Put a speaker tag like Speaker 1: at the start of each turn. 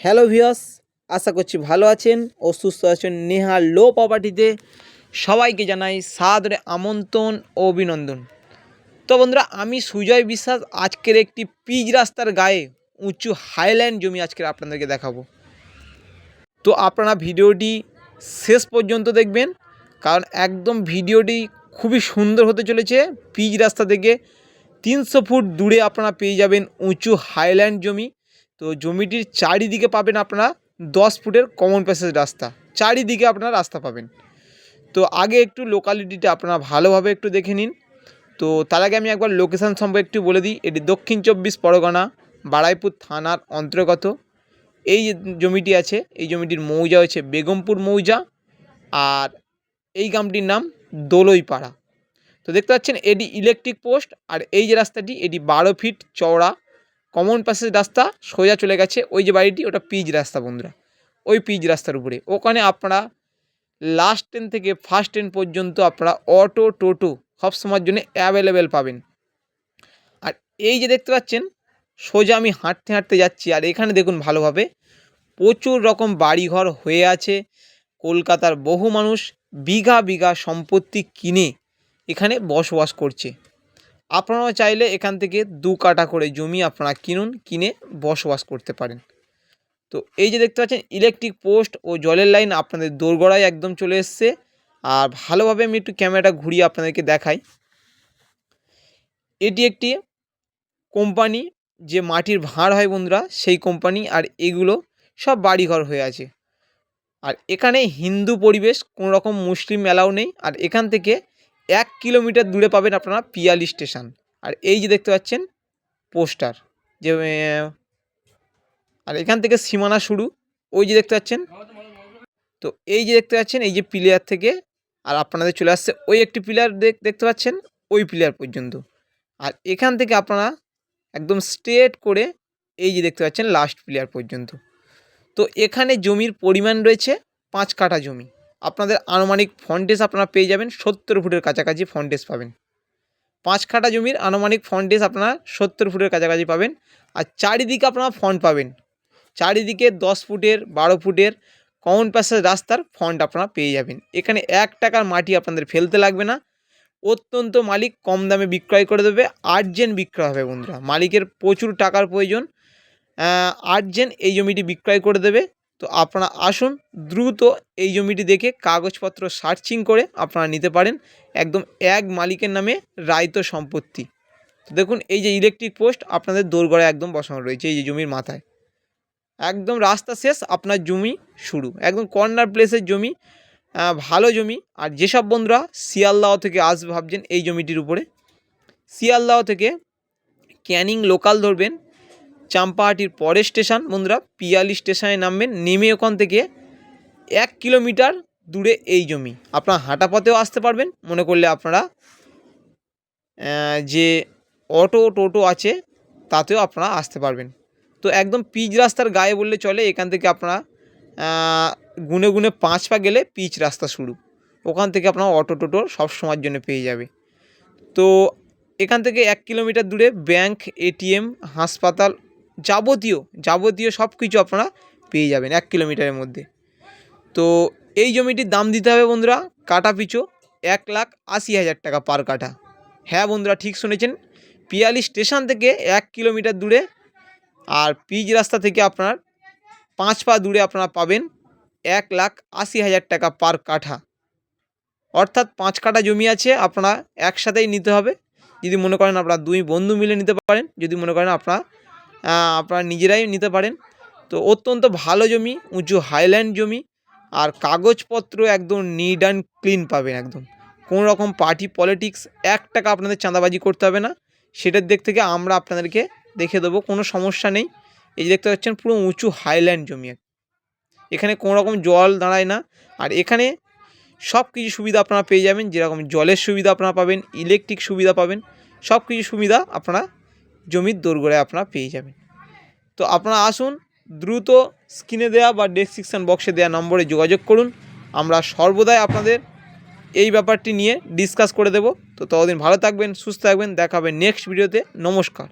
Speaker 1: Hello viewers, আশা করছি ভালো আছেন ও সুস্থ আছেন। নেহা লো প্রপার্টিতে সবাইকে জানাই সাদরে আমন্ত্রণ ও অভিনন্দন। তো বন্ধুরা, আমি সুজয় বিশ্বাস আজকের একটি পিচ রাস্তার গায়ে উঁচু হাইল্যান্ড জমি আজকের আপনাদেরকে দেখাবো। তো আপনারা ভিডিওটি শেষ পর্যন্ত দেখবেন, কারণ একদম ভিডিওটি খুবই সুন্দর হতে চলেছে। পিচ রাস্তা থেকে 300 ফুট দূরে আপনারা পেয়ে যাবেন উঁচু হাইল্যান্ড জমি। তো জমিটির চারিদিকে পাবেন আপনারা 10 ফুটের কমন প্যাসেজ রাস্তা, চারিদিকে আপনারা রাস্তা পাবেন। তো আগে একটু লোকালিটিটা আপনারা ভালোভাবে একটু দেখে নিন। তো তার আগে আমি একবার লোকেশান সম্পর্কে একটু বলে দিই। এটি দক্ষিণ 24 পরগনা বারুইপুর থানার অন্তর্গত। এই যে জমিটি আছে, এই জমিটির মৌজা হচ্ছে বেগমপুর মৌজা, আর এই গ্রামটির নাম দোলইপাড়া। তো দেখতে পাচ্ছেন এটি ইলেকট্রিক পোস্ট, আর এই যে রাস্তাটি এটি 12 ফিট চওড়া কমন প্যাসেজ রাস্তা, সোজা চলে গেছে। ওই যে বাড়িটি ওটা পিচ রাস্তা বন্ধুরা, ওই পিচ রাস্তার উপরে। ওখানে আপনারা লাস্ট ট্রেন থেকে ফার্স্ট ট্রেন পর্যন্ত আপনারা অটো টোটো সব সময়ের জন্য অ্যাভেলেবেল পাবেন। আর এই যে দেখতে পাচ্ছেন সোজা আমি হাঁটতে হাঁটতে যাচ্ছি, আর এখানে দেখুন ভালোভাবে প্রচুর রকম বাড়িঘর হয়ে আছে। কলকাতার বহু মানুষ বিঘা বিঘা সম্পত্তি কিনে এখানে বসবাস করছে। আপনারাও চাইলে এখান থেকে 2 কাঠা করে জমি আপনারা কিনে বসবাস করতে পারেন। তো এই যে দেখতে পাচ্ছেন ইলেকট্রিক পোস্ট ও জলের লাইন আপনাদের দোরগোড়ায় একদম চলে এসছে। আর ভালোভাবে আমি একটু ক্যামেরাটা ঘুরিয়ে আপনাদেরকে দেখাই। এটি একটি কোম্পানি, যে মাটির ভাঁড় হয় বন্ধুরা, সেই কোম্পানি। আর এগুলো সব বাড়িঘর হয়ে আছে। আর এখানে হিন্দু পরিবেশ, কোনো রকম মুসলিম অ্যালাউ নেই। আর এখান থেকে 1 কিলোমিটার দূরে পাবেন আপনারা পিয়ালি স্টেশন। আর এই যে দেখতে পাচ্ছেন পোস্টার, যে আর এখান থেকে সীমানা শুরু, ওই যে দেখতে পাচ্ছেন। তো এই যে দেখতে পাচ্ছেন এই যে প্লেয়ার থেকে আর আপনাদের চলে আসছে ওই একটি প্লেয়ার দেখতে পাচ্ছেন, ওই প্লেয়ার পর্যন্ত। আর এখান থেকে আপনারা একদম স্ট্রেট করে এই যে দেখতে পাচ্ছেন লাস্ট প্লেয়ার পর্যন্ত। তো এখানে জমির পরিমাণ রয়েছে 5 কাঠা জমি। আপনাদের আনুমানিক ফন্টেজ আপনারা পেয়ে যাবেন 70 ফুটের কাছাকাছি ফন্টেজ পাবেন। 5 কাঠা জমির আনুমানিক ফন্টেজ আপনারা 70 ফুটের কাছাকাছি পাবেন। আর চারিদিকে আপনারা ফন্ট পাবেন, চারিদিকে 10 ফুটের 12 ফুটের কমন প্যাসেজ রাস্তার ফন্ট আপনারা পেয়ে যাবেন। এখানে 1 টাকার মাটি আপনাদের ফেলতে লাগবে না। অত্যন্ত মালিক কম দামে বিক্রয় করে দেবে। আর্জেন্ট বিক্রয় হবে বন্ধুরা, মালিকের প্রচুর টাকার প্রয়োজন, আর্জেন্ট এই জমিটি বিক্রয় করে দেবে। তো আপনারা আসুন, দ্রুত এই জমিটি দেখে কাগজপত্র সার্চিং করে আপনারা নিতে পারেন। একদম এক মালিকের নামে রায়িত সম্পত্তি। তো দেখুন এই যে ইলেকট্রিক পোস্ট আপনাদের দোরগোড়ায় একদম বসানো রয়েছে, এই যে জমির মাথায় একদম রাস্তা শেষ, আপনার জমি শুরু, একদম কর্নার প্লেসের জমি, ভালো জমি। আর যেসব বন্ধুরা শিয়ালদাহ থেকে আসবে ভাবছেন এই জমিটির উপরে, শিয়ালদাহ থেকে ক্যানিং লোকাল ধরবেন, চাম্পাহাটির পরের স্টেশন বন্ধুরা পিয়ালি স্টেশনে নামবেন। নেমে ওখান থেকে 1 কিলোমিটার দূরে এই জমি। আপনারা হাঁটা পথেও আসতে পারবেন, মনে করলে আপনারা যে অটো টোটো আছে তাতেও আপনারা আসতে পারবেন। তো একদম পিচ রাস্তার গায়ে বললে চলে। এখান থেকে আপনারা গুনে গুনে 5 পা গেলে পিচ রাস্তা শুরু। ওখান থেকে আপনারা অটো টোটো সব সময়ের জন্য পেয়ে যাবে। তো এখান থেকে 1 কিলোমিটার দূরে ব্যাংক, এটিএম, হাসপাতাল, যাবতীয় সব কিছু আপনারা পেয়ে যাবেন 1 কিলোমিটারের মধ্যে। তো এই জমিটির দাম দিতে হবে বন্ধুরা কাঠা পিছু 1,80,000 টাকা পার কাঠা। হ্যাঁ বন্ধুরা, ঠিক শুনেছেন, পিয়ালি স্টেশন থেকে 1 কিলোমিটার দূরে, আর পিচ রাস্তা থেকে আপনার 5 পা দূরে আপনারা পাবেন 1,80,000 টাকা পার কাঠা। অর্থাৎ 5 কাঠা জমি আছে, আপনারা একসাথেই নিতে হবে। যদি মনে করেন আপনারা 2 বন্ধু মিলে নিতে পারেন, যদি মনে করেন আপনারা নিজেরাই নিতে পারেন। তো অত্যন্ত ভালো জমি, উঁচু হাইল্যান্ড জমি। আর কাগজপত্র একদম নিট অ্যান্ড ক্লিন পাবেন। একদম কোনো রকম পার্টি পলিটিক্স 1 টাকা আপনাদের চাঁদাবাজি করতে হবে না। সেটার দিক থেকে আমরা আপনাদেরকে দেখে দেবো, কোনো সমস্যা নেই। এই যে দেখতে পাচ্ছেন পুরো উঁচু হাইল্যান্ড জমি, এখানে কোনো রকম জল দাঁড়ায় না। আর এখানে সব কিছু সুবিধা আপনারা পেয়ে যাবেন, যেরকম জলের সুবিধা আপনারা পাবেন, ইলেকট্রিক সুবিধা পাবেন, সব কিছু সুবিধা আপনারা জমির দোরগোড়ায় আপনারা পেয়ে যাবেন। তো আপনারা আসুন, দ্রুত স্ক্রিনে দেওয়া বা ডেসক্রিপশন বক্সে দেওয়া নম্বরে যোগাযোগ করুন। আমরা সর্বদাই আপনাদের এই ব্যাপারটি নিয়ে ডিসকাস করে দেব। তো ততদিন ভালো থাকবেন, সুস্থ থাকবেন, দেখা হবে নেক্সট ভিডিওতে। নমস্কার।